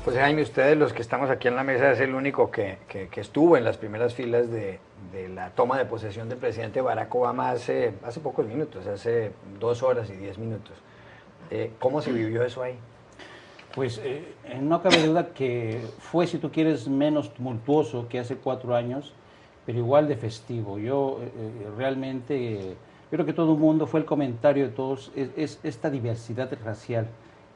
Pues Jaime, ustedes los que estamos aquí en la mesa es el único que estuvo en las primeras filas de la toma de posesión del presidente Barack Obama hace pocos minutos, hace 2 horas y 10 minutos. ¿Cómo se vivió eso ahí? Pues no cabe duda que fue, si tú quieres, menos tumultuoso que hace 4 años, pero igual de festivo. Yo realmente, yo creo que todo el mundo, fue el comentario de todos, es esta diversidad racial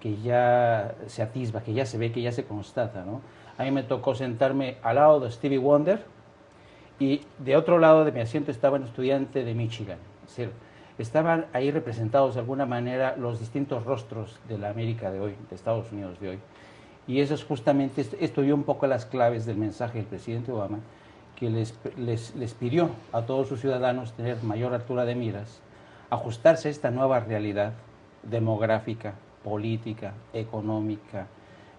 que ya se atisba, que ya se ve, que ya se constata, ¿no? A mí me tocó sentarme al lado de Stevie Wonder y de otro lado de mi asiento estaba un estudiante de Michigan. Es decir, estaban ahí representados de alguna manera los distintos rostros de la América de hoy, de Estados Unidos de hoy. Y eso es justamente, esto dio un poco las claves del mensaje del presidente Obama, que les pidió a todos sus ciudadanos tener mayor altura de miras, ajustarse a esta nueva realidad demográfica, política, económica,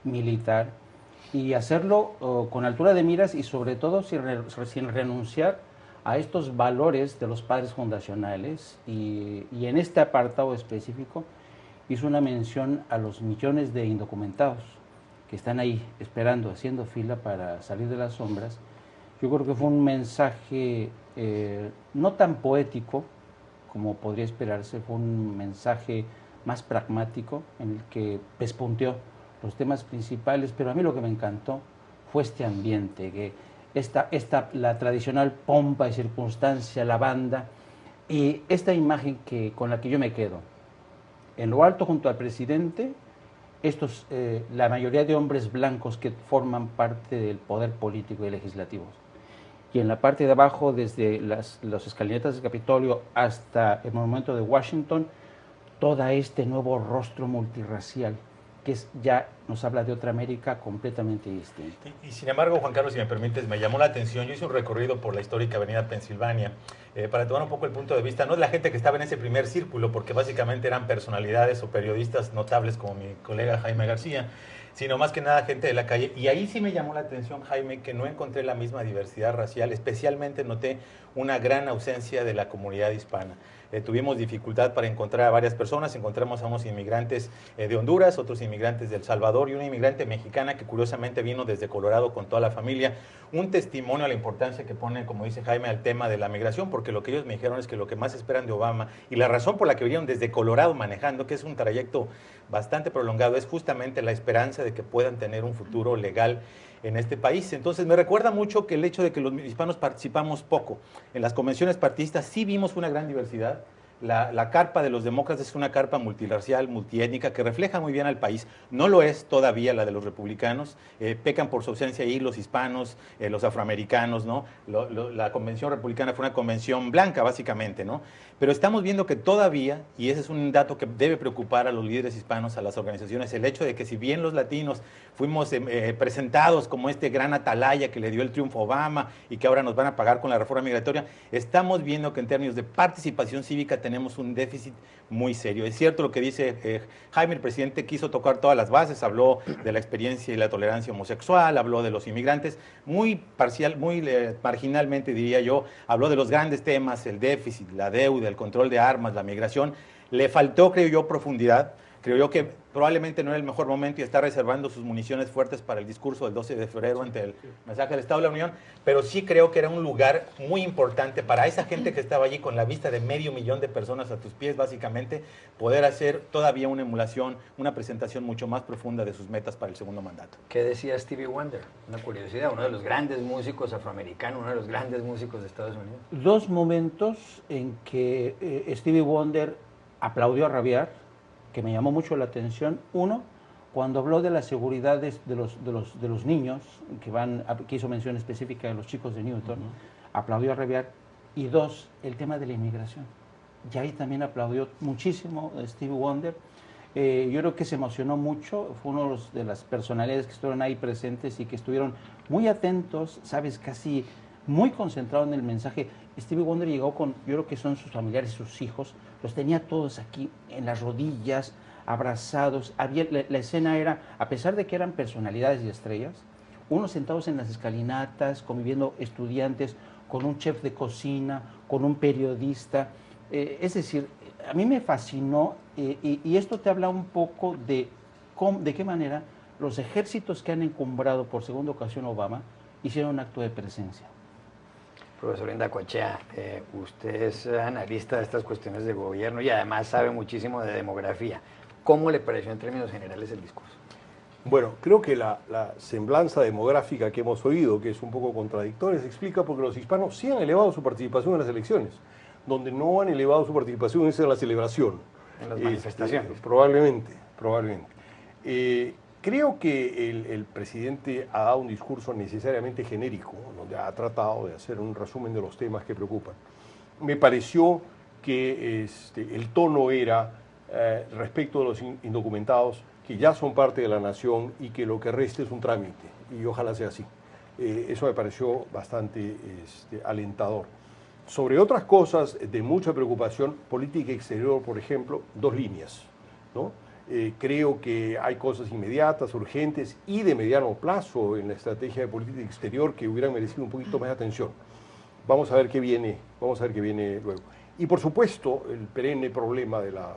militar, y hacerlo con altura de miras y sobre todo sin renunciar a estos valores de los padres fundacionales. Y en este apartado específico hizo una mención a los millones de indocumentados que están ahí esperando, haciendo fila para salir de las sombras. Yo creo que fue un mensaje no tan poético como podría esperarse, fue un mensaje más pragmático en el que pespunteó los temas principales, pero a mí lo que me encantó fue este ambiente, que la tradicional pompa y circunstancia, la banda, y esta imagen con la que yo me quedo. En lo alto, junto al presidente, la mayoría de hombres blancos que forman parte del poder político y legislativo. Y en la parte de abajo, desde las escalinatas del Capitolio hasta el monumento de Washington, todo este nuevo rostro multirracial que ya nos habla de otra América completamente distinta. Y sin embargo, Juan Carlos, si me permites, me llamó la atención. Yo hice un recorrido por la histórica avenida Pensilvania para tomar un poco el punto de vista, no de la gente que estaba en ese primer círculo, porque básicamente eran personalidades o periodistas notables como mi colega Jaime García, sino más que nada gente de la calle. Y ahí sí me llamó la atención, Jaime, que no encontré la misma diversidad racial. Especialmente noté una gran ausencia de la comunidad hispana. Tuvimos dificultad para encontrar a varias personas. Encontramos a unos inmigrantes de Honduras, otros inmigrantes de El Salvador y una inmigrante mexicana que curiosamente vino desde Colorado con toda la familia. Un testimonio a la importancia que pone, como dice Jaime, al tema de la migración, porque lo que ellos me dijeron es que lo que más esperan de Obama y la razón por la que vinieron desde Colorado manejando, que es un trayecto bastante prolongado, es justamente la esperanza de que puedan tener un futuro legal en este país. Entonces me recuerda mucho que el hecho de que los hispanos participamos poco en las convenciones partidistas, sí vimos una gran diversidad. La carpa de los demócratas es una carpa multirracial, multiétnica, que refleja muy bien al país. No lo es todavía la de los republicanos. Pecan por su ausencia ahí los hispanos, los afroamericanos, ¿no? La convención republicana fue una convención blanca, básicamente, ¿no? Pero estamos viendo que todavía, y ese es un dato que debe preocupar a los líderes hispanos, a las organizaciones, el hecho de que si bien los latinos fuimos presentados como este gran atalaya que le dio el triunfo a Obama y que ahora nos van a pagar con la reforma migratoria, estamos viendo que en términos de participación cívica tenemos un déficit muy serio. Es cierto lo que dice Jaime, el presidente quiso tocar todas las bases, habló de la experiencia y la tolerancia homosexual, habló de los inmigrantes, muy parcial, muy marginalmente diría yo, habló de los grandes temas, el déficit, la deuda, el control de armas, la migración. Le faltó, creo yo, profundidad. Creo yo que probablemente no era el mejor momento y está reservando sus municiones fuertes para el discurso del 12 de febrero ante el mensaje del Estado de la Unión, pero sí creo que era un lugar muy importante para esa gente que estaba allí con la vista de 500,000 de personas a tus pies, básicamente, poder hacer todavía una emulación, una presentación mucho más profunda de sus metas para el segundo mandato. ¿Qué decía Stevie Wonder? Una curiosidad, uno de los grandes músicos afroamericanos, uno de los grandes músicos de Estados Unidos. Dos momentos en que Stevie Wonder aplaudió a rabiar, que me llamó mucho la atención. Uno, cuando habló de la seguridad de los niños, que hizo mención específica de los chicos de Newton, aplaudió a rabiar. Y dos, el tema de la inmigración. Y ahí también aplaudió muchísimo Stevie Wonder. Yo creo que se emocionó mucho, fue uno de las personalidades que estuvieron ahí presentes y que estuvieron muy atentos, sabes, casi muy concentrado en el mensaje. Stevie Wonder llegó con, yo creo que son sus familiares y sus hijos, los tenía todos aquí en las rodillas, abrazados. La escena era, a pesar de que eran personalidades y estrellas, unos sentados en las escalinatas, conviviendo estudiantes, con un chef de cocina, con un periodista. Es decir, a mí me fascinó y esto te habla un poco de qué manera los ejércitos que han encumbrado por segunda ocasión a Obama hicieron un acto de presencia. Profesor Indacochea, usted es analista de estas cuestiones de gobierno y además sabe muchísimo de demografía. ¿Cómo le pareció en términos generales el discurso? Bueno, creo que la semblanza demográfica que hemos oído, que es un poco contradictoria, se explica porque los hispanos sí han elevado su participación en las elecciones. Donde no han elevado su participación es en la celebración. En las manifestaciones. Probablemente. Creo que el presidente ha dado un discurso necesariamente genérico, donde ha tratado de hacer un resumen de los temas que preocupan. Me pareció que el tono era respecto de los indocumentados, que ya son parte de la nación y que lo que resta es un trámite, y ojalá sea así. Eso me pareció bastante alentador. Sobre otras cosas de mucha preocupación, política exterior, por ejemplo, dos líneas, ¿no? Creo que hay cosas inmediatas, urgentes y de mediano plazo en la estrategia de política exterior que hubieran merecido un poquito más de atención. Vamos a ver qué viene luego. Y por supuesto, el perenne problema de las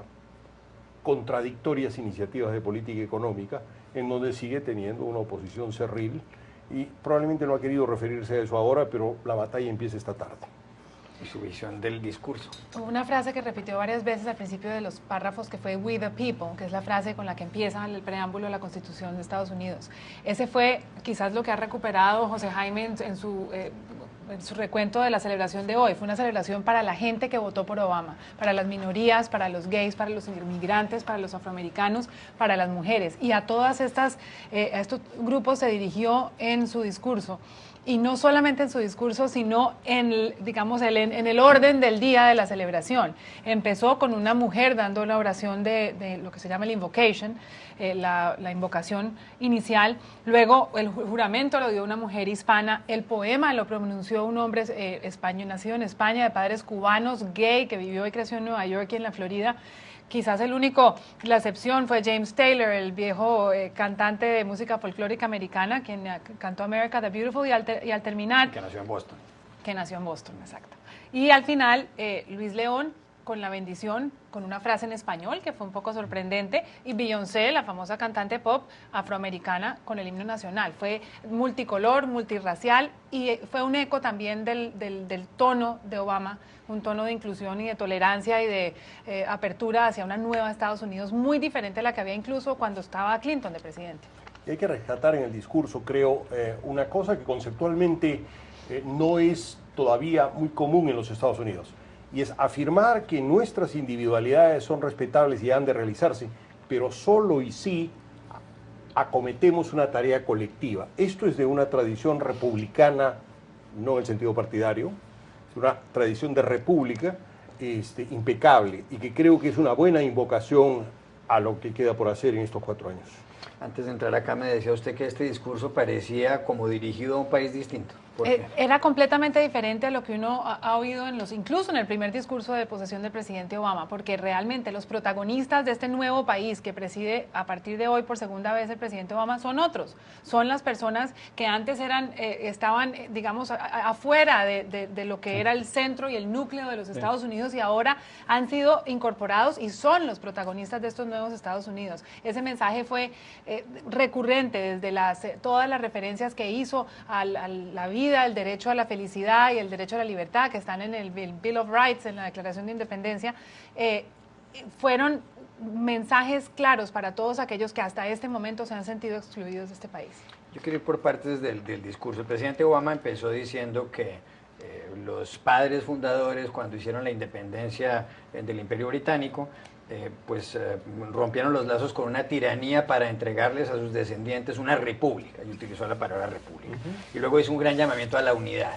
contradictorias iniciativas de política económica, en donde sigue teniendo una oposición cerril y probablemente no ha querido referirse a eso ahora, pero la batalla empieza esta tarde. Y su visión del discurso. Hubo una frase que repitió varias veces al principio de los párrafos que fue "We the people", que es la frase con la que empieza el preámbulo de la Constitución de Estados Unidos. Ese fue quizás lo que ha recuperado José Jaime en su recuento de la celebración de hoy. Fue una celebración para la gente que votó por Obama, para las minorías, para los gays, para los inmigrantes, para los afroamericanos, para las mujeres. Y a todas estas, a estos grupos se dirigió en su discurso. Y no solamente en su discurso, sino en el orden del día de la celebración. Empezó con una mujer dando la oración de lo que se llama el invocation, la invocación inicial. Luego el juramento lo dio una mujer hispana. El poema lo pronunció un hombre español, nacido en España, de padres cubanos, gay, que vivió y creció en Nueva York y en la Florida. Quizás la excepción fue James Taylor, el viejo cantante de música folclórica americana, quien cantó America the Beautiful, y al terminar... Que nació en Boston. Que nació en Boston, exacto. Y al final, Luis León, con la bendición, con una frase en español, que fue un poco sorprendente, y Beyoncé, la famosa cantante pop afroamericana, con el himno nacional. Fue multicolor, multirracial, y fue un eco también del tono de Obama, un tono de inclusión y de tolerancia y de apertura hacia una nueva Estados Unidos, muy diferente a la que había incluso cuando estaba Clinton de presidente. Y hay que rescatar en el discurso, creo, una cosa que conceptualmente no es todavía muy común en los Estados Unidos, y es afirmar que nuestras individualidades son respetables y han de realizarse, pero solo y sí acometemos una tarea colectiva. Esto es de una tradición republicana, no en el sentido partidario, es una tradición de república impecable, y que creo que es una buena invocación a lo que queda por hacer en estos 4 años. Antes de entrar acá me decía usted que este discurso parecía como dirigido a un país distinto. ¿Por qué? Era completamente diferente a lo que uno ha oído incluso en el primer discurso de posesión del presidente Obama, porque realmente los protagonistas de este nuevo país que preside a partir de hoy por segunda vez el presidente Obama son otros, son las personas que antes estaban, digamos, afuera de lo que era el centro y el núcleo de los Estados Unidos, y ahora han sido incorporados y son los protagonistas de estos nuevos Estados Unidos. Ese mensaje fue recurrente desde todas las referencias que hizo a la vida, el derecho a la felicidad y el derecho a la libertad, que están en el Bill of Rights, en la Declaración de Independencia. Fueron mensajes claros para todos aquellos que hasta este momento se han sentido excluidos de este país. Yo quiero ir por partes del discurso. El presidente Obama empezó diciendo que los padres fundadores, cuando hicieron la independencia del Imperio Británico, rompieron los lazos con una tiranía para entregarles a sus descendientes una república, y utilizó la palabra república. Y luego hizo un gran llamamiento a la unidad.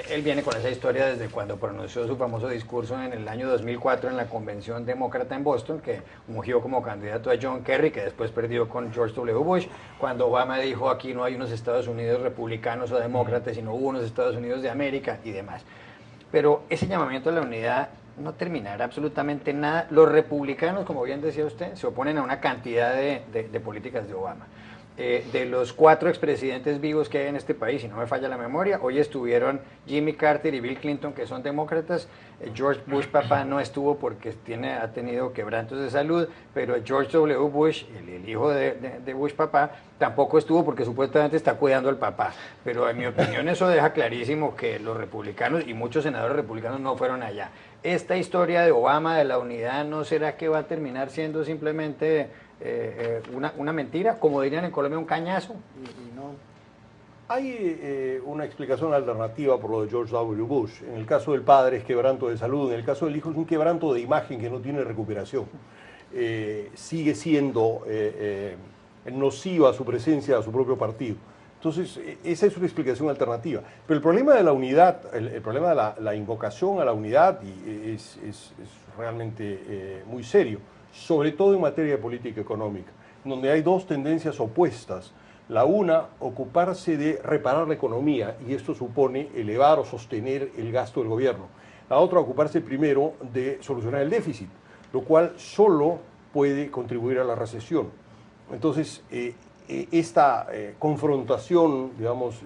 Él viene con esa historia desde cuando pronunció su famoso discurso en el año 2004 en la Convención Demócrata en Boston, que ungió como candidato a John Kerry, que después perdió con George W. Bush, cuando Obama dijo aquí no hay unos Estados Unidos republicanos o demócratas, sino unos Estados Unidos de América y demás. Pero ese llamamiento a la unidad no terminará absolutamente nada. Los republicanos, como bien decía usted, se oponen a una cantidad de políticas de Obama. de los 4 expresidentes vivos que hay en este país, si no me falla la memoria, hoy estuvieron Jimmy Carter y Bill Clinton, que son demócratas. George Bush papá no estuvo porque ha tenido quebrantos de salud, pero George W. Bush, el hijo de Bush papá, tampoco estuvo porque supuestamente está cuidando al papá. Pero en mi opinión eso deja clarísimo que los republicanos y muchos senadores republicanos no fueron allá. Esta historia de Obama, de la unidad, ¿no será que va a terminar siendo simplemente una mentira, como dirían en Colombia, un cañazo? Y no... Hay una explicación alternativa por lo de George W. Bush. En el caso del padre es quebranto de salud, en el caso del hijo es un quebranto de imagen que no tiene recuperación. Sigue siendo nociva su presencia a su propio partido. Entonces, esa es una explicación alternativa. Pero el problema de la unidad, el problema de la invocación a la unidad es realmente muy serio, sobre todo en materia de política económica, donde hay 2 tendencias opuestas. La una, ocuparse de reparar la economía, y esto supone elevar o sostener el gasto del gobierno. La otra, ocuparse primero de solucionar el déficit, lo cual solo puede contribuir a la recesión. Entonces, esta confrontación, digamos,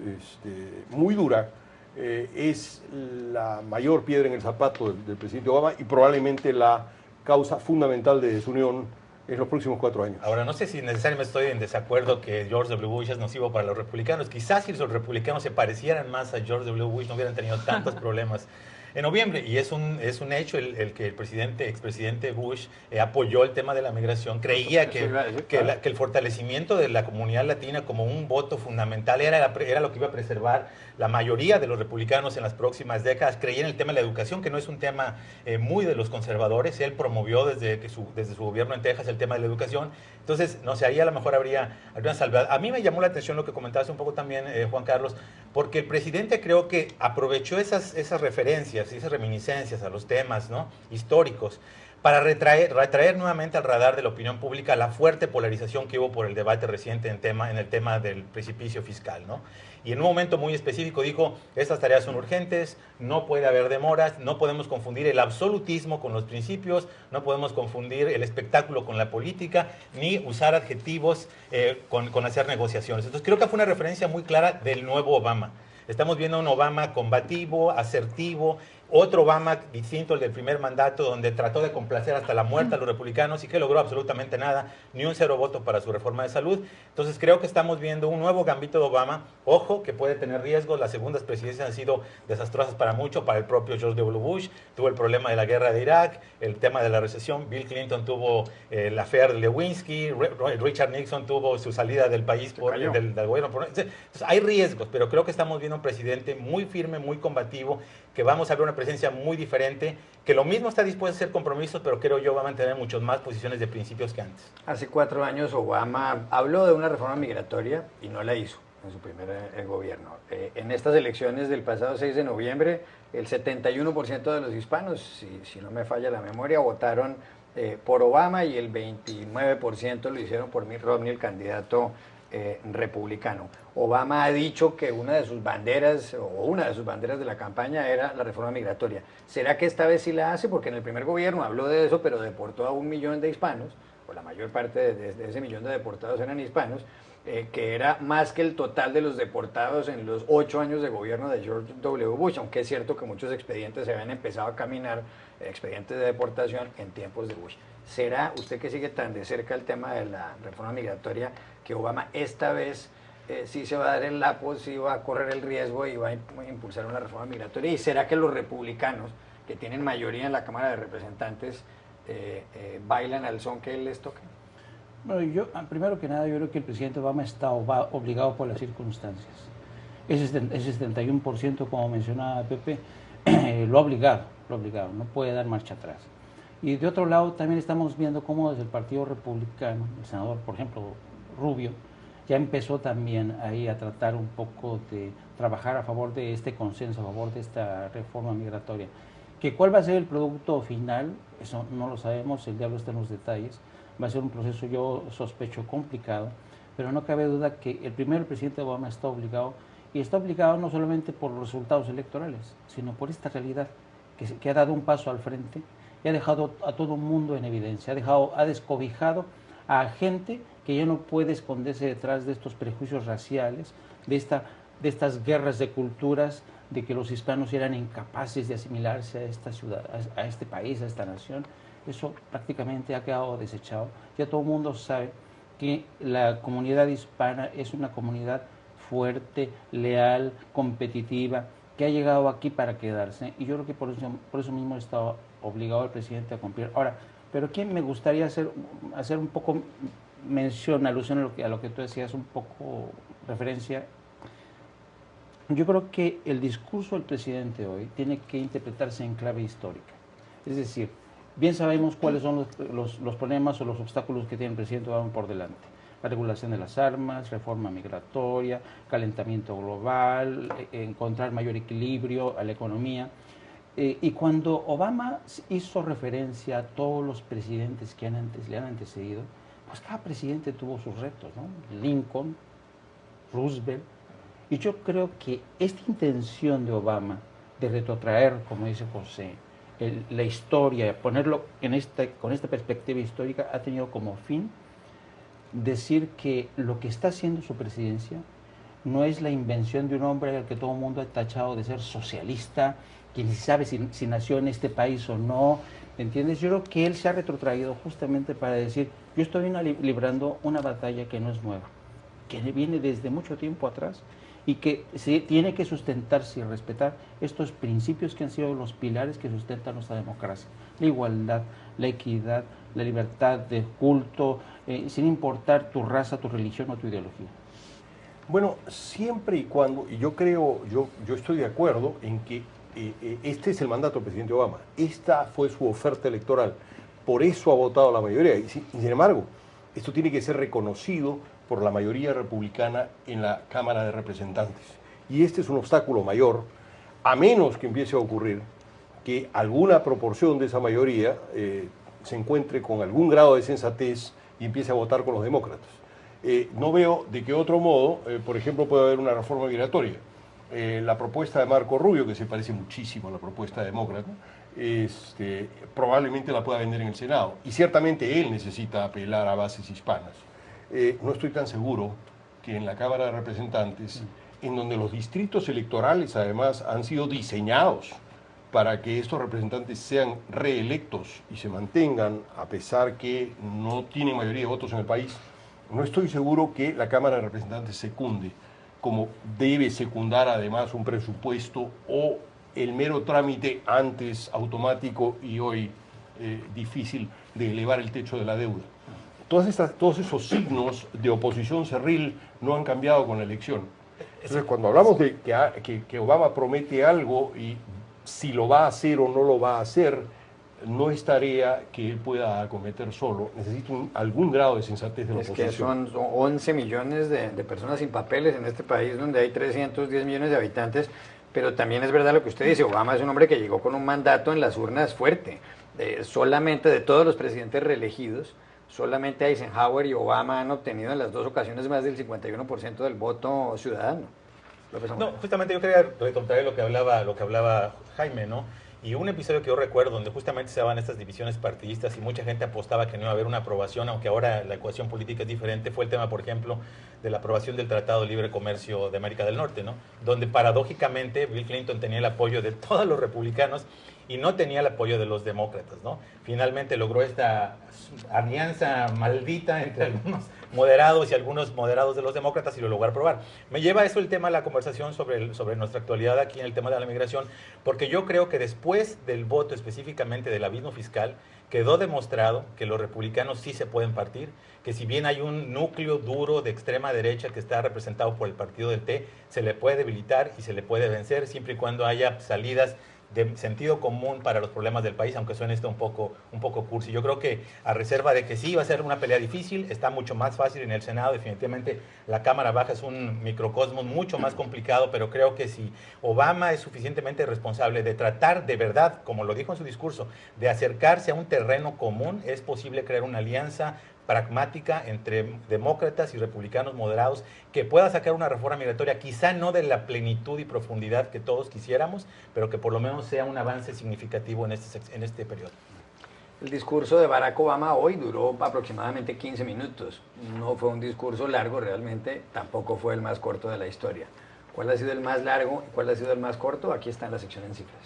muy dura, es la mayor piedra en el zapato del presidente Obama y probablemente la causa fundamental de desunión en los próximos 4 años. Ahora, no sé si necesariamente estoy en desacuerdo que George W. Bush es nocivo para los republicanos. Quizás si los republicanos se parecieran más a George W. Bush no hubieran tenido tantos problemas en noviembre. Y es un hecho el que el expresidente Bush apoyó el tema de la migración. Creía que el fortalecimiento de la comunidad latina como un voto fundamental era lo que iba a preservar la mayoría de los republicanos en las próximas décadas. Creía en el tema de la educación, que no es un tema muy de los conservadores. Él promovió desde su gobierno en Texas el tema de la educación. Entonces, no sé, ahí a lo mejor habría una salvedad. A mí me llamó la atención lo que comentabas un poco también, Juan Carlos, porque el presidente creo que aprovechó esas referencias, esas reminiscencias a los temas, ¿no?, históricos, para retraer nuevamente al radar de la opinión pública la fuerte polarización que hubo por el debate reciente en el tema del precipicio fiscal, ¿no? Y en un momento muy específico dijo, estas tareas son urgentes, no puede haber demoras, no podemos confundir el absolutismo con los principios, no podemos confundir el espectáculo con la política, ni usar adjetivos con hacer negociaciones. Entonces creo que fue una referencia muy clara del nuevo Obama. Estamos viendo un Obama combativo, asertivo, otro Obama distinto al del primer mandato, donde trató de complacer hasta la muerte a los republicanos y que logró absolutamente nada, ni un 0 voto para su reforma de salud. Entonces creo que estamos viendo un nuevo gambito de Obama, ojo, que puede tener riesgos. Las segundas presidencias han sido desastrosas para mucho, para el propio George W. Bush, tuvo el problema de la guerra de Irak, el tema de la recesión, Bill Clinton tuvo la affair de Lewinsky, Richard Nixon tuvo su salida del país del gobierno. Entonces hay riesgos, pero creo que estamos viendo un presidente muy firme, muy combativo, que vamos a ver una presencia muy diferente, que lo mismo está dispuesto a hacer compromisos, pero creo yo va a mantener muchas más posiciones de principios que antes. Hace 4 años Obama habló de una reforma migratoria y no la hizo en su primer gobierno. En estas elecciones del pasado 6 de noviembre, el 71% de los hispanos, si no me falla la memoria, votaron por Obama y el 29% lo hicieron por Mitt Romney, el candidato republicano. Obama ha dicho que una de sus banderas de la campaña era la reforma migratoria. ¿Será que esta vez sí la hace? Porque en el primer gobierno habló de eso, pero deportó a 1 millón de hispanos, o la mayor parte de ese millón de deportados eran hispanos, que era más que el total de los deportados en los 8 años de gobierno de George W. Bush, aunque es cierto que muchos expedientes se habían empezado a caminar, expedientes de deportación en tiempos de Bush. ¿Será, usted que sigue tan de cerca el tema de la reforma migratoria, que Obama esta vez sí se va a dar el lapo, sí va a correr el riesgo y va a impulsar una reforma migratoria? ¿Y será que los republicanos, que tienen mayoría en la Cámara de Representantes, bailan al son que él les toque? Bueno, primero que nada, yo creo que el presidente Obama está obligado por las circunstancias. Ese 71%, como mencionaba Pepe, lo ha obligado, no puede dar marcha atrás. Y de otro lado, también estamos viendo cómo desde el Partido Republicano, el senador, por ejemplo, Rubio, ya empezó también ahí a tratar un poco de trabajar a favor de este consenso, a favor de esta reforma migratoria. Que cuál va a ser el producto final, eso no lo sabemos, el diablo está en los detalles. Va a ser un proceso, yo sospecho, complicado, pero no cabe duda que el presidente Obama está obligado, y está obligado no solamente por los resultados electorales, sino por esta realidad que ha dado un paso al frente y ha dejado a todo el mundo en evidencia, ha descobijado a gente que ya no puede esconderse detrás de estos prejuicios raciales, de estas guerras de culturas, de que los hispanos eran incapaces de asimilarse a esta ciudad, a este país, a esta nación. Eso prácticamente ha quedado desechado. Ya todo el mundo sabe que la comunidad hispana es una comunidad fuerte, leal, competitiva, que ha llegado aquí para quedarse, y yo creo que por eso mismo está obligado el presidente a cumplir. Ahora, pero aquí me gustaría hacer un poco mención, alusión a lo que tú decías, un poco referencia. Yo creo que el discurso del presidente hoy tiene que interpretarse en clave histórica. Es decir, bien sabemos cuáles son los problemas o los obstáculos que tiene el presidente Obama por delante. La regulación de las armas, reforma migratoria, calentamiento global, encontrar mayor equilibrio a la economía. Y cuando Obama hizo referencia a todos los presidentes que le han antecedido, pues cada presidente tuvo sus retos, ¿no? Lincoln, Roosevelt. Y yo creo que esta intención de Obama de retrotraer, como dice José, la historia, ponerlo con esta perspectiva histórica, ha tenido como fin decir que lo que está haciendo su presidencia no es la invención de un hombre al que todo el mundo ha tachado de ser socialista, que ni sabe si nació en este país o no, ¿entiendes? Yo creo que él se ha retrotraído justamente para decir, yo estoy librando una batalla que no es nueva, que viene desde mucho tiempo atrás, y que se tiene que sustentarse y respetar estos principios que han sido los pilares que sustentan nuestra democracia: la igualdad, la equidad, la libertad de culto, sin importar tu raza, tu religión o tu ideología. Bueno, siempre y cuando, y yo estoy de acuerdo en que este es el mandato del presidente Obama, esta fue su oferta electoral, por eso ha votado la mayoría, y sin embargo, esto tiene que ser reconocido por la mayoría republicana en la Cámara de Representantes. Y este es un obstáculo mayor, a menos que empiece a ocurrir que alguna proporción de esa mayoría se encuentre con algún grado de sensatez y empiece a votar con los demócratas. No veo de qué otro modo, por ejemplo, puede haber una reforma migratoria. La propuesta de Marco Rubio, que se parece muchísimo a la propuesta demócrata, probablemente la pueda vender en el Senado. Y ciertamente él necesita apelar a bases hispanas. No estoy tan seguro que en la Cámara de Representantes, en donde los distritos electorales además han sido diseñados para que estos representantes sean reelectos y se mantengan a pesar que no tienen mayoría de votos en el país, no estoy seguro que la Cámara de Representantes secunde, como debe secundar además un presupuesto o el mero trámite antes automático y hoy difícil de elevar el techo de la deuda. Todos esos signos de oposición cerril no han cambiado con la elección. Entonces, cuando hablamos de que Obama promete algo y si lo va a hacer o no lo va a hacer, no es tarea que él pueda acometer solo. Necesita algún grado de sensatez de la oposición. Es que son 11 millones de personas sin papeles en este país donde hay 310 millones de habitantes, pero también es verdad lo que usted dice, Obama es un hombre que llegó con un mandato en las urnas fuerte. Solamente de todos los presidentes reelegidos, solamente Eisenhower y Obama han obtenido en las dos ocasiones más del 51% del voto ciudadano. No, justamente yo quería retomar lo que hablaba Jaime, ¿no? Y un episodio que yo recuerdo donde justamente se daban estas divisiones partidistas y mucha gente apostaba que no iba a haber una aprobación, aunque ahora la ecuación política es diferente, fue el tema, por ejemplo, de la aprobación del Tratado de Libre Comercio de América del Norte, ¿no? Donde paradójicamente Bill Clinton tenía el apoyo de todos los republicanos y no tenía el apoyo de los demócratas, ¿no? Finalmente logró esta alianza maldita entre algunos moderados y algunos moderados de los demócratas y lo logró aprobar. Me lleva eso el tema de la conversación sobre nuestra actualidad aquí en el tema de la migración, porque yo creo que después del voto específicamente del abismo fiscal, quedó demostrado que los republicanos sí se pueden partir, que si bien hay un núcleo duro de extrema derecha que está representado por el partido del T, se le puede debilitar y se le puede vencer siempre y cuando haya salidas de sentido común para los problemas del país, aunque suene esto un poco cursi. Yo creo que a reserva de que sí va a ser una pelea difícil, está mucho más fácil en el Senado, definitivamente la Cámara Baja es un microcosmos mucho más complicado, pero creo que si Obama es suficientemente responsable de tratar de verdad, como lo dijo en su discurso, de acercarse a un terreno común, es posible crear una alianza pragmática entre demócratas y republicanos moderados que pueda sacar una reforma migratoria, quizá no de la plenitud y profundidad que todos quisiéramos, pero que por lo menos sea un avance significativo en este periodo. El discurso de Barack Obama hoy duró aproximadamente 15 minutos. No fue un discurso largo realmente, tampoco fue el más corto de la historia. ¿Cuál ha sido el más largo y cuál ha sido el más corto? Aquí está en la sección en cifras.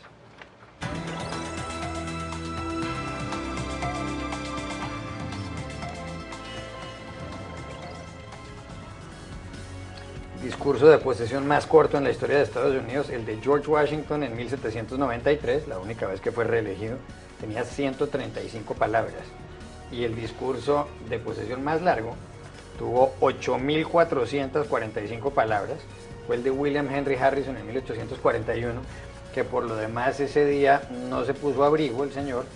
Discurso de posesión más corto en la historia de Estados Unidos, el de George Washington en 1793, la única vez que fue reelegido, tenía 135 palabras. Y el discurso de posesión más largo tuvo 8.445 palabras, fue el de William Henry Harrison en 1841, que por lo demás ese día no se puso abrigo el señor,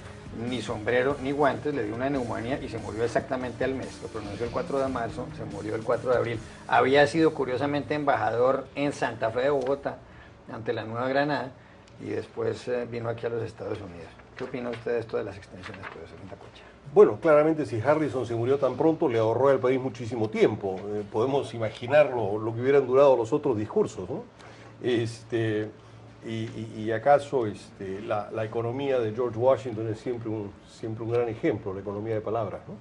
ni sombrero ni guantes, le dio una neumonía y se murió exactamente al mes. Lo pronunció el 4 de marzo, se murió el 4 de abril. Había sido curiosamente embajador en Santa Fe de Bogotá, ante la Nueva Granada, y después vino aquí a los Estados Unidos. ¿Qué opina usted de esto de las extensiones, profesor Ventacocha? Bueno, claramente si Harrison se murió tan pronto, le ahorró al país muchísimo tiempo. Podemos imaginar lo que hubieran durado los otros discursos, ¿no? Y acaso la economía de George Washington es siempre un gran ejemplo, la economía de palabras, ¿no?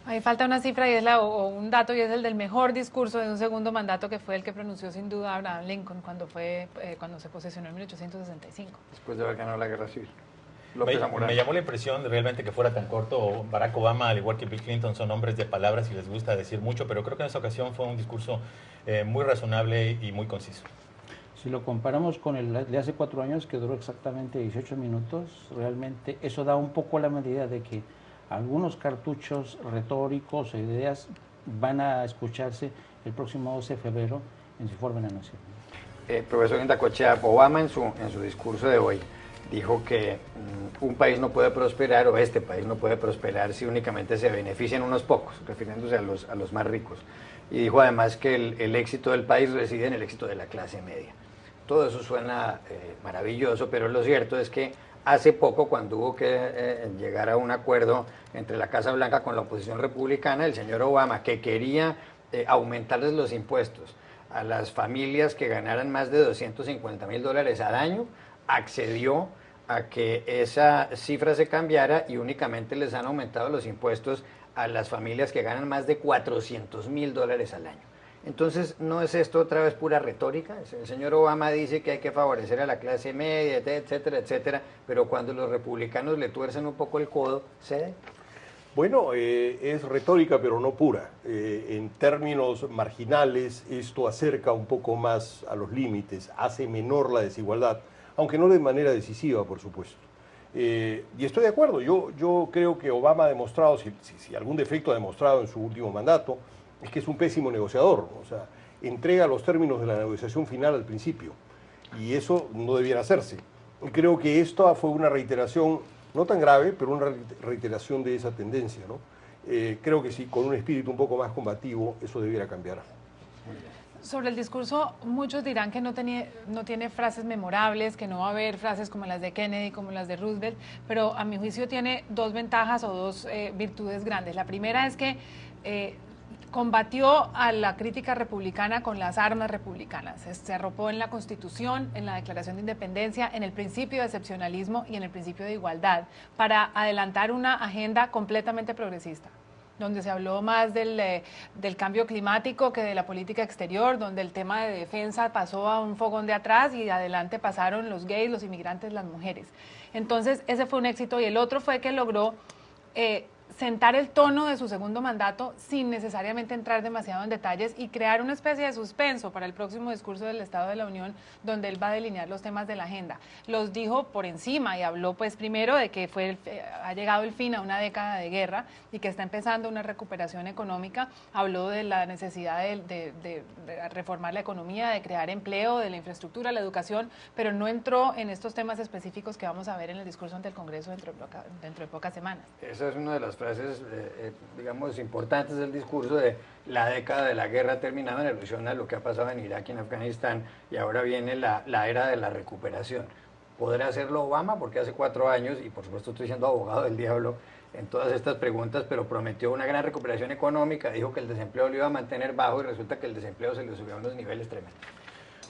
Ahí falta una cifra y es o un dato, y es el del mejor discurso de un segundo mandato, que fue el que pronunció sin duda Abraham Lincoln cuando se posesionó en 1865. Después de haber ganado la guerra civil. Me llamó la impresión realmente que fuera tan corto. Barack Obama, al igual que Bill Clinton, son hombres de palabras y les gusta decir mucho, pero creo que en esta ocasión fue un discurso muy razonable y muy conciso. Si lo comparamos con el de hace 4 años, que duró exactamente 18 minutos, realmente eso da un poco la medida de que algunos cartuchos retóricos e ideas van a escucharse el próximo 12 de febrero en su forma de la nación. Profesor Ventacocha, Obama en su discurso de hoy dijo que un país no puede prosperar, o este país no puede prosperar, si únicamente se benefician unos pocos, refiriéndose a los más ricos. Y dijo además que el éxito del país reside en el éxito de la clase media. Todo eso suena maravilloso, pero lo cierto es que hace poco, cuando hubo que llegar a un acuerdo entre la Casa Blanca con la oposición republicana, el señor Obama, que quería aumentarles los impuestos a las familias que ganaran más de $250,000 al año, accedió a que esa cifra se cambiara y únicamente les han aumentado los impuestos a las familias que ganan más de $400,000 al año. Entonces, ¿no es esto otra vez pura retórica? El señor Obama dice que hay que favorecer a la clase media, etcétera, etcétera, pero cuando los republicanos le tuercen un poco el codo, ¿cede? Bueno, es retórica, pero no pura. En términos marginales, esto acerca un poco más a los límites, hace menor la desigualdad, aunque no de manera decisiva, por supuesto. Y estoy de acuerdo, yo creo que Obama ha demostrado, si algún defecto ha demostrado en su último mandato, es que es un pésimo negociador, o sea, entrega los términos de la negociación final al principio, y eso no debiera hacerse. Y creo que esto fue una reiteración, no tan grave, pero una reiteración de esa tendencia, ¿no? Creo que sí, con un espíritu un poco más combativo, eso debiera cambiar. Sobre el discurso, muchos dirán que no tiene frases memorables, que no va a haber frases como las de Kennedy, como las de Roosevelt, pero a mi juicio tiene dos ventajas o dos virtudes grandes. La primera es que combatió a la crítica republicana con las armas republicanas. Se arropó en la Constitución, en la Declaración de Independencia, en el principio de excepcionalismo y en el principio de igualdad, para adelantar una agenda completamente progresista, donde se habló más del cambio climático que de la política exterior, donde el tema de defensa pasó a un fogón de atrás y adelante pasaron los gays, los inmigrantes, las mujeres. Entonces, ese fue un éxito, y el otro fue que logró sentar el tono de su segundo mandato sin necesariamente entrar demasiado en detalles y crear una especie de suspenso para el próximo discurso del Estado de la Unión, donde él va a delinear los temas de la agenda. Los dijo por encima y habló pues primero de que ha llegado el fin a una década de guerra y que está empezando una recuperación económica. Habló de la necesidad de reformar la economía, de crear empleo, de la infraestructura, la educación, pero no entró en estos temas específicos que vamos a ver en el discurso ante el Congreso dentro de pocas semanas. Esa es una de las frases, digamos, importantes del discurso de la década de la guerra terminada, en alusión a lo que ha pasado en Irak y en Afganistán, y ahora viene la era de la recuperación. ¿Podrá hacerlo Obama? Porque hace 4 años, y por supuesto estoy siendo abogado del diablo en todas estas preguntas, pero prometió una gran recuperación económica, dijo que el desempleo lo iba a mantener bajo y resulta que el desempleo se le subió a unos niveles tremendos.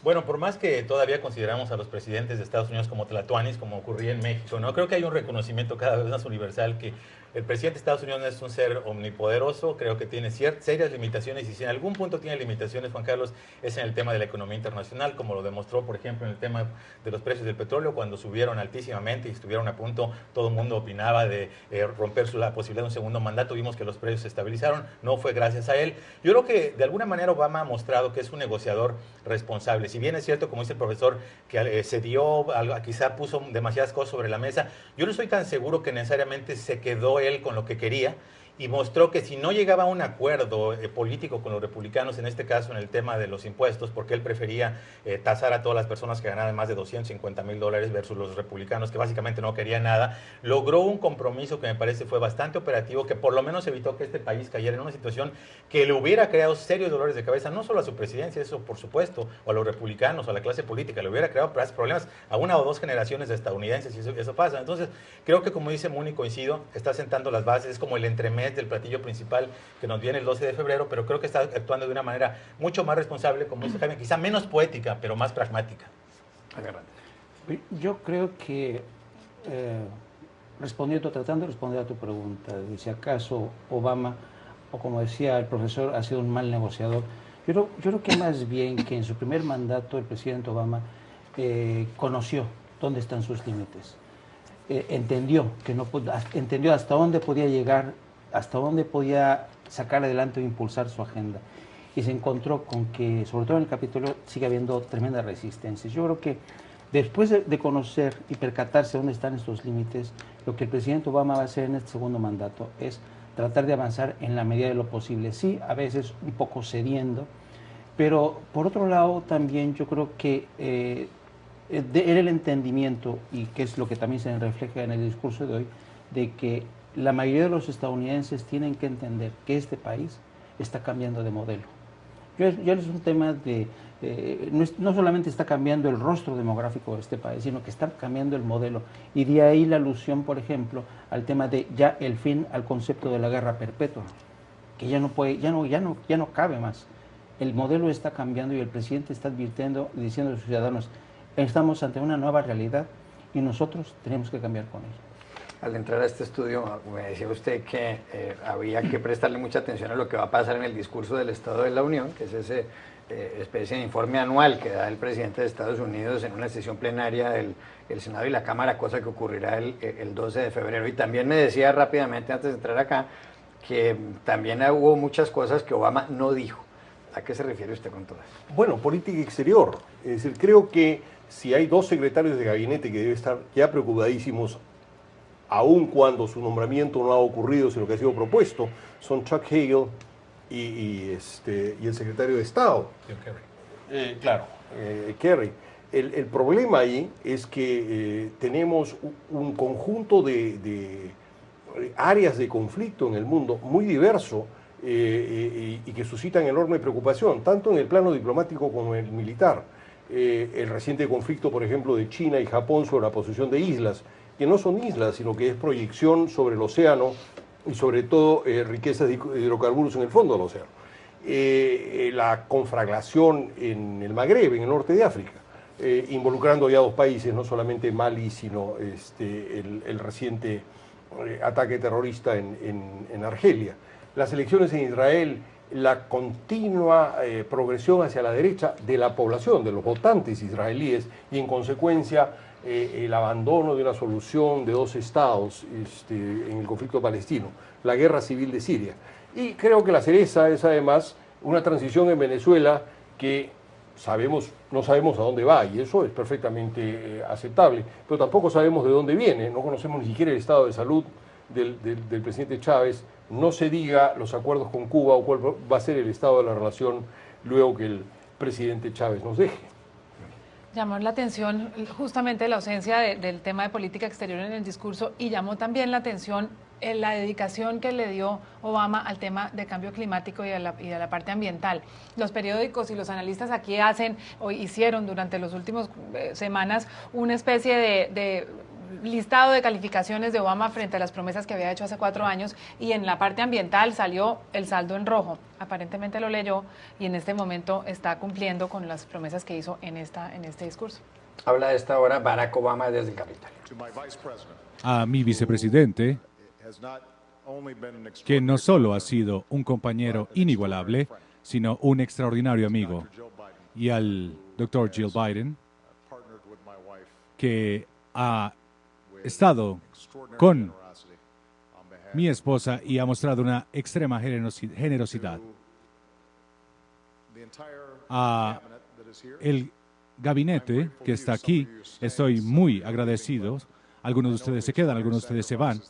Bueno, por más que todavía consideramos a los presidentes de Estados Unidos como tlatoanis, como ocurría en México, ¿no? Creo que hay un reconocimiento cada vez más universal que el presidente de Estados Unidos no es un ser omnipoderoso, creo que tiene serias limitaciones, y si en algún punto tiene limitaciones, Juan Carlos, es en el tema de la economía internacional, como lo demostró, por ejemplo, en el tema de los precios del petróleo, cuando subieron altísimamente y estuvieron a punto, todo el mundo opinaba de romper la posibilidad de un segundo mandato, vimos que los precios se estabilizaron, no fue gracias a él. Yo creo que de alguna manera Obama ha mostrado que es un negociador responsable. Si bien es cierto, como dice el profesor, que cedió, quizá puso demasiadas cosas sobre la mesa, yo no estoy tan seguro que necesariamente se quedó él con lo que quería, y mostró que si no llegaba a un acuerdo político con los republicanos, en este caso en el tema de los impuestos, porque él prefería tasar a todas las personas que ganaban más de $250,000 versus los republicanos que básicamente no querían nada, logró un compromiso que me parece fue bastante operativo, que por lo menos evitó que este país cayera en una situación que le hubiera creado serios dolores de cabeza, no solo a su presidencia, eso por supuesto, o a los republicanos, o a la clase política, le hubiera creado problemas a una o dos generaciones de estadounidenses, y eso pasa. Entonces, creo que como dice Muni, coincido, está sentando las bases, es como el entremés del platillo principal que nos viene el 12 de febrero, pero creo que está actuando de una manera mucho más responsable, como dice Jaime, quizá menos poética, pero más pragmática. Yo creo que, tratando de responder a tu pregunta, de si acaso Obama, o como decía el profesor, ha sido un mal negociador, yo creo que más bien que en su primer mandato el presidente Obama conoció dónde están sus límites. Entendió hasta dónde podía llegar, hasta dónde podía sacar adelante o impulsar su agenda. Y se encontró con que, sobre todo en el Capitolio, sigue habiendo tremenda resistencia. Yo creo que después de conocer y percatarse dónde están estos límites, lo que el presidente Obama va a hacer en este segundo mandato es tratar de avanzar en la medida de lo posible. Sí, a veces un poco cediendo, pero por otro lado también yo creo que era el entendimiento, y que es lo que también se refleja en el discurso de hoy, de que la mayoría de los estadounidenses tienen que entender que este país está cambiando de modelo. Ya es un tema de, no solamente está cambiando el rostro demográfico de este país, sino que está cambiando el modelo. Y de ahí la alusión, por ejemplo, al tema de ya el fin al concepto de la guerra perpetua, que ya no cabe más. El modelo está cambiando y el presidente está advirtiendo y diciendo a los ciudadanos, estamos ante una nueva realidad y nosotros tenemos que cambiar con ella. Al entrar a este estudio, me decía usted que había que prestarle mucha atención a lo que va a pasar en el discurso del Estado de la Unión, que es esa especie de informe anual que da el presidente de Estados Unidos en una sesión plenaria del Senado y la Cámara, cosa que ocurrirá el 12 de febrero. Y también me decía rápidamente, antes de entrar acá, que también hubo muchas cosas que Obama no dijo. ¿A qué se refiere usted con todo eso? Bueno, política exterior. Es decir, creo que si hay dos secretarios de gabinete que deben estar ya preocupadísimos, aun cuando su nombramiento no ha ocurrido, sino que ha sido propuesto, son Chuck Hagel y el secretario de Estado. Kerry. El problema ahí es que tenemos un conjunto de áreas de conflicto en el mundo muy diverso y que suscitan enorme preocupación, tanto en el plano diplomático como en el militar. El reciente conflicto, por ejemplo, de China y Japón sobre la posesión de islas, que no son islas, sino que es proyección sobre el océano y sobre todo riquezas de hidrocarburos en el fondo del océano. La conflagración en el Magreb, en el norte de África, involucrando ya dos países, no solamente Mali, sino el reciente ataque terrorista en Argelia. Las elecciones en Israel, la continua progresión hacia la derecha de la población, de los votantes israelíes, y en consecuencia el abandono de una solución de dos estados en el conflicto palestino, la guerra civil de Siria. Y creo que la cereza es además una transición en Venezuela que no sabemos a dónde va, y eso es perfectamente aceptable, pero tampoco sabemos de dónde viene, no conocemos ni siquiera el estado de salud del presidente Chávez, no se diga los acuerdos con Cuba o cuál va a ser el estado de la relación luego que el presidente Chávez nos deje. Llamó la atención justamente la ausencia del tema de política exterior en el discurso, y llamó también la atención la dedicación que le dio Obama al tema de cambio climático y a la parte ambiental. Los periódicos y los analistas aquí hicieron durante las últimas semanas una especie de listado de calificaciones de Obama frente a las promesas que había hecho hace 4 años, y en la parte ambiental salió el saldo en rojo. Aparentemente lo leyó y en este momento está cumpliendo con las promesas que hizo en este discurso. Habla de esta hora Barack Obama desde el Capitolio. A mi vicepresidente, que no solo ha sido un compañero inigualable, sino un extraordinario amigo, y al Dr. Jill Biden, que ha estado con mi esposa y ha mostrado una extrema generosidad. A el gabinete que está aquí, estoy muy agradecido. Algunos de ustedes se quedan, algunos de ustedes se van,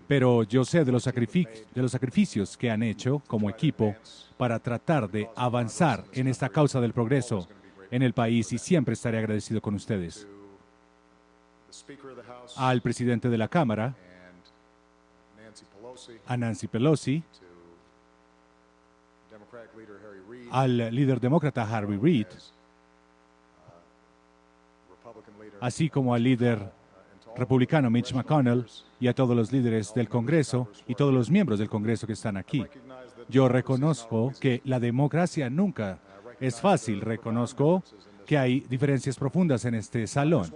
pero yo sé de los sacrificios que han hecho como equipo para tratar de avanzar en esta causa del progreso en el país, y siempre estaré agradecido con ustedes. Al presidente de la Cámara, a Nancy Pelosi, al líder demócrata Harry Reid, así como al líder republicano Mitch McConnell, y a todos los líderes del Congreso y todos los miembros del Congreso que están aquí. Yo reconozco que la democracia nunca es fácil, reconozco que hay diferencias profundas en este salón,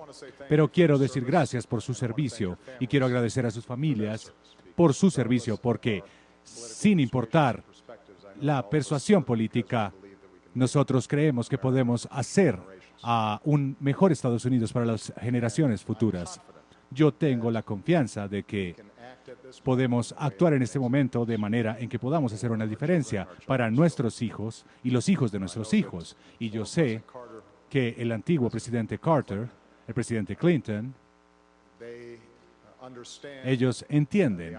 pero quiero decir gracias por su servicio y quiero agradecer a sus familias por su servicio, porque sin importar la persuasión política, nosotros creemos que podemos hacer a un mejor Estados Unidos para las generaciones futuras. Yo tengo la confianza de que podemos actuar en este momento de manera en que podamos hacer una diferencia para nuestros hijos y los hijos de nuestros hijos. Y yo sé que el antiguo presidente Carter, el presidente Clinton, ellos entienden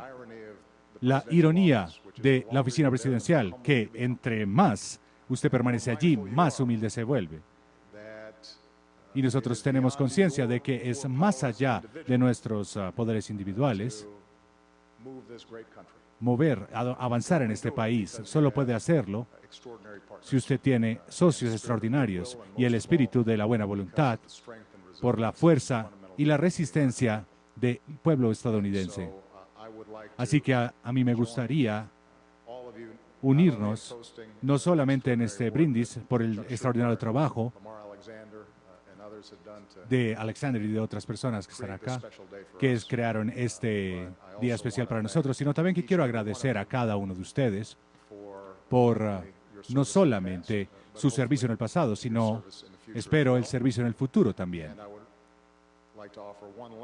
la ironía de la oficina presidencial, que entre más usted permanece allí, más humilde se vuelve. Y nosotros tenemos conciencia de que es más allá de nuestros poderes individuales. Avanzar en este país solo puede hacerlo si usted tiene socios extraordinarios y el espíritu de la buena voluntad por la fuerza y la resistencia del pueblo estadounidense. Así que a mí me gustaría unirnos no solamente en este brindis por el extraordinario trabajo de Alexander y de otras personas que están acá, que crearon este día especial para nosotros, sino también que quiero agradecer a cada uno de ustedes por no solamente su servicio en el pasado, sino espero el servicio en el futuro también.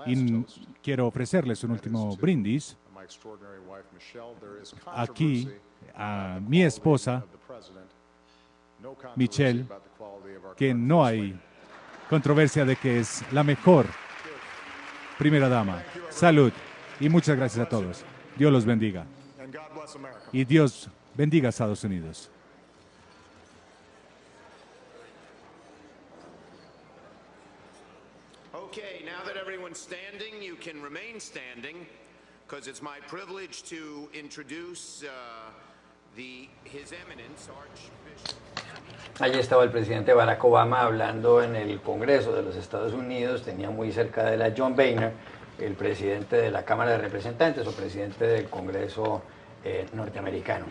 Y quiero ofrecerles un último brindis aquí a mi esposa, Michelle, que no hay controversia de que es la mejor primera dama. Salud y muchas gracias a todos. Dios los bendiga. Y Dios bendiga a Estados Unidos. Okay, now that everyone's standing, you can remain standing, because it's my privilege to introduce His Eminence, Archbishop. Allí estaba el presidente Barack Obama hablando en el Congreso de los Estados Unidos, tenía muy cerca de la John Boehner, el presidente de la Cámara de Representantes o presidente del Congreso norteamericano.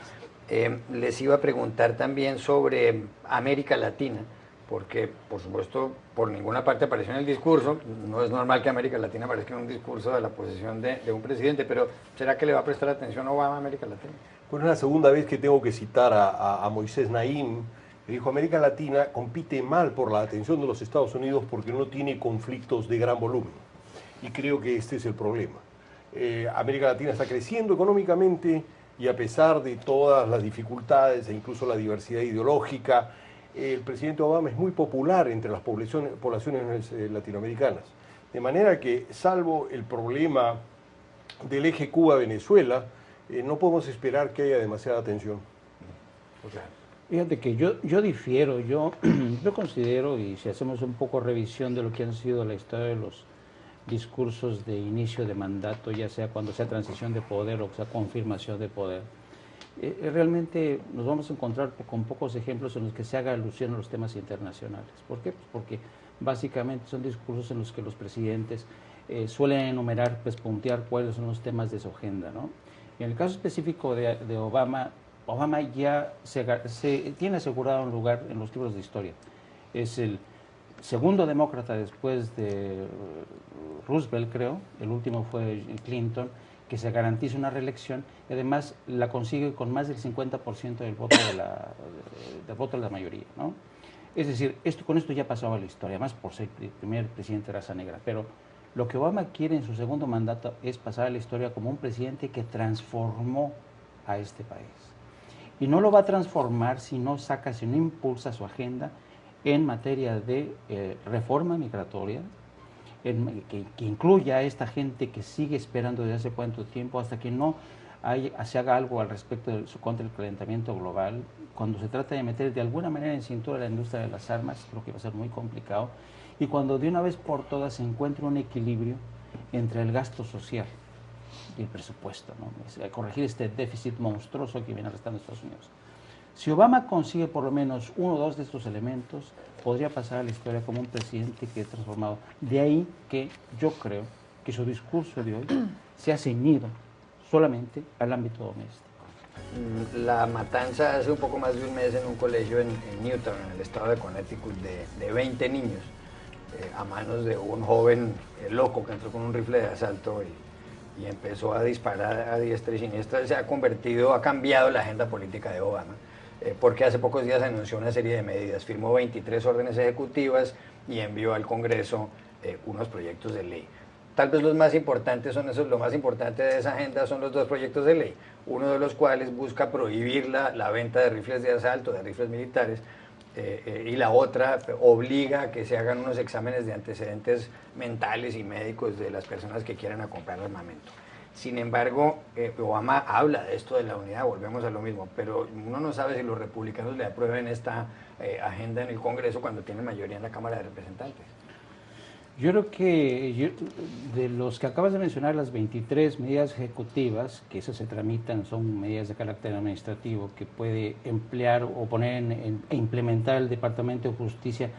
Les iba a preguntar también sobre América Latina, porque por supuesto por ninguna parte apareció en el discurso, no es normal que América Latina aparezca en un discurso de la posesión de un presidente, pero ¿será que le va a prestar atención Obama a América Latina? Bueno, es la segunda vez que tengo que citar a Moisés Naim, que dijo: América Latina compite mal por la atención de los Estados Unidos porque no tiene conflictos de gran volumen. Y creo que este es el problema. América Latina está creciendo económicamente y a pesar de todas las dificultades e incluso la diversidad ideológica, el presidente Obama es muy popular entre las poblaciones latinoamericanas. De manera que, salvo el problema del eje Cuba-Venezuela, no podemos esperar que haya demasiada atención. Fíjate que yo difiero, yo considero, y si hacemos un poco revisión de lo que han sido la historia de los discursos de inicio de mandato, ya sea cuando sea transición de poder o sea confirmación de poder, realmente nos vamos a encontrar con pocos ejemplos en los que se haga alusión a los temas internacionales. ¿Por qué? Pues porque básicamente son discursos en los que los presidentes suelen enumerar, pues puntear cuáles son los temas de su agenda, ¿no? Y en el caso específico de Obama, Obama ya tiene asegurado un lugar en los libros de historia. Es el segundo demócrata después de Roosevelt, creo, el último fue Clinton, que se garantiza una reelección y además la consigue con más del 50% del voto de la mayoría, ¿no? Es decir, con esto ya pasó a la historia, más por ser el primer presidente de raza negra, pero lo que Obama quiere en su segundo mandato es pasar a la historia como un presidente que transformó a este país. Y no lo va a transformar si no impulsa su agenda en materia de reforma migratoria, que incluya a esta gente que sigue esperando desde hace cuánto tiempo hasta que no se haga algo al respecto contra el calentamiento global. Cuando se trata de meter de alguna manera en cintura la industria de las armas, creo que va a ser muy complicado. Y cuando de una vez por todas se encuentre un equilibrio entre el gasto social y el presupuesto, ¿no? Corregir este déficit monstruoso que viene arrastrando Estados Unidos. Si Obama consigue por lo menos uno o dos de estos elementos, podría pasar a la historia como un presidente que ha transformado. De ahí que yo creo que su discurso de hoy se ha ceñido solamente al ámbito doméstico. La matanza hace un poco más de un mes en un colegio en Newtown, en el estado de Connecticut, de 20 niños, a manos de un joven loco que entró con un rifle de asalto y empezó a disparar a diestra y siniestra, ha cambiado la agenda política de Obama. Porque hace pocos días anunció una serie de medidas, firmó 23 órdenes ejecutivas y envió al Congreso unos proyectos de ley. Tal vez los más importantes lo más importante de esa agenda son los dos proyectos de ley, uno de los cuales busca prohibir la venta de rifles de asalto, de rifles militares, y la otra obliga a que se hagan unos exámenes de antecedentes mentales y médicos de las personas que quieran comprar armamento. Sin embargo, Obama habla de esto de la unidad, volvemos a lo mismo, pero uno no sabe si los republicanos le aprueben esta agenda en el Congreso cuando tienen mayoría en la Cámara de Representantes. Yo creo que de los que acabas de mencionar, las 23 medidas ejecutivas, que esas se tramitan, son medidas de carácter administrativo que puede emplear o poner e implementar el Departamento de Justicia.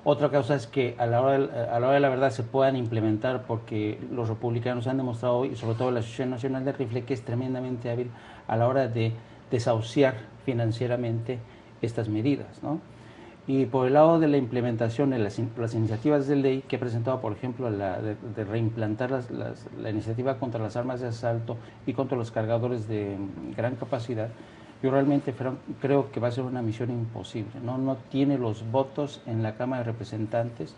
Otra causa es que a la hora de la verdad se puedan implementar, porque los republicanos han demostrado, y sobre todo la Asociación Nacional de Rifle, que es tremendamente hábil a la hora de desahuciar financieramente estas medidas, ¿no? Y por el lado de la implementación de las iniciativas de ley que ha presentado, por ejemplo, de reimplantar la iniciativa contra las armas de asalto y contra los cargadores de gran capacidad, yo realmente creo que va a ser una misión imposible. No tiene los votos en la Cámara de Representantes.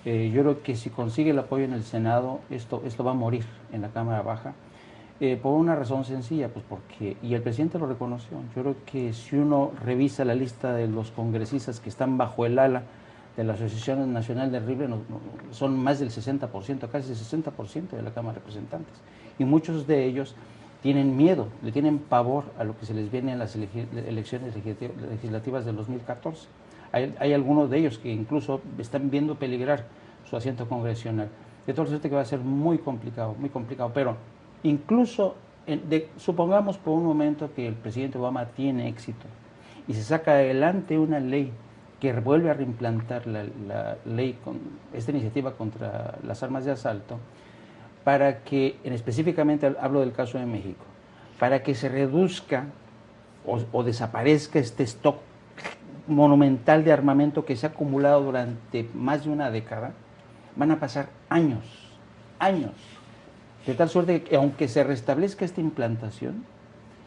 Yo creo que si consigue el apoyo en el Senado, esto va a morir en la Cámara Baja. Por una razón sencilla, pues y el presidente lo reconoció. Yo creo que si uno revisa la lista de los congresistas que están bajo el ala de la Asociación Nacional de Rifle, son más del 60%, casi el 60% de la Cámara de Representantes. Y muchos de ellos tienen miedo, le tienen pavor a lo que se les viene en las elecciones legislativas del 2014. Hay algunos de ellos que incluso están viendo peligrar su asiento congresional. De todo suerte que va a ser muy complicado, pero incluso, supongamos por un momento que el presidente Obama tiene éxito y se saca adelante una ley que vuelve a reimplantar la ley, esta iniciativa contra las armas de asalto, para que, específicamente hablo del caso de México, para que se reduzca o desaparezca este stock monumental de armamento que se ha acumulado durante más de una década, van a pasar años, de tal suerte que aunque se restablezca esta implantación,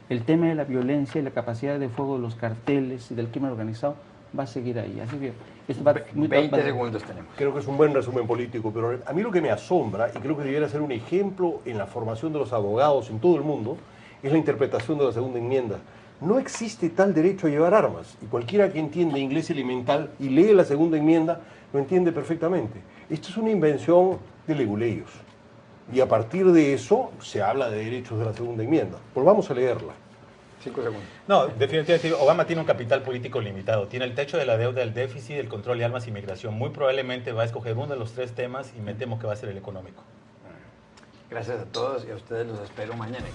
el tema de la violencia y la capacidad de fuego de los carteles y del crimen organizado va a seguir ahí. Así que esto va 20 segundos tenemos. Creo que es un buen resumen político, pero a mí lo que me asombra, y creo que debiera ser un ejemplo en la formación de los abogados en todo el mundo, es la interpretación de la segunda enmienda. No existe tal derecho a llevar armas, y cualquiera que entiende inglés elemental y lee la segunda enmienda lo entiende perfectamente. Esto es una invención de leguleyos, y a partir de eso se habla de derechos de la segunda enmienda. Volvamos a leerla. 5 segundos. No, definitivamente Obama tiene un capital político limitado. Tiene el techo de la deuda, el déficit, el control de armas y migración. Muy probablemente va a escoger uno de los 3 temas y me temo que va a ser el económico. Gracias a todos y a ustedes los espero mañana.